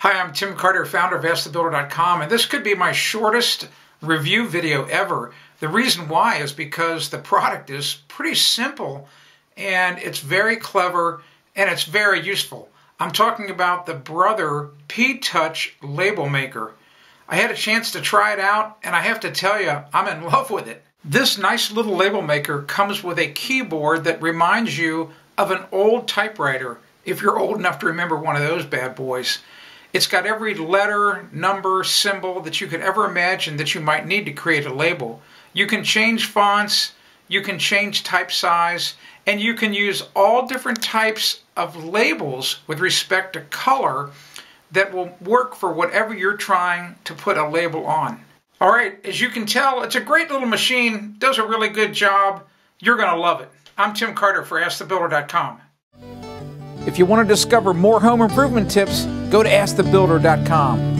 Hi, I'm Tim Carter, founder of AskTheBuilder.com, and this could be my shortest review video ever. The reason why is because the product is pretty simple, and it's very clever, and it's very useful. I'm talking about the Brother P-Touch Label Maker. I had a chance to try it out, and I have to tell you, I'm in love with it. This nice little label maker comes with a keyboard that reminds you of an old typewriter, if you're old enough to remember one of those bad boys. It's got every letter, number, symbol that you could ever imagine that you might need to create a label. You can change fonts, you can change type size, and you can use all different types of labels with respect to color that will work for whatever you're trying to put a label on. Alright, as you can tell, it's a great little machine, does a really good job. You're going to love it. I'm Tim Carter for AskTheBuilder.com. If you want to discover more home improvement tips, go to AskTheBuilder.com.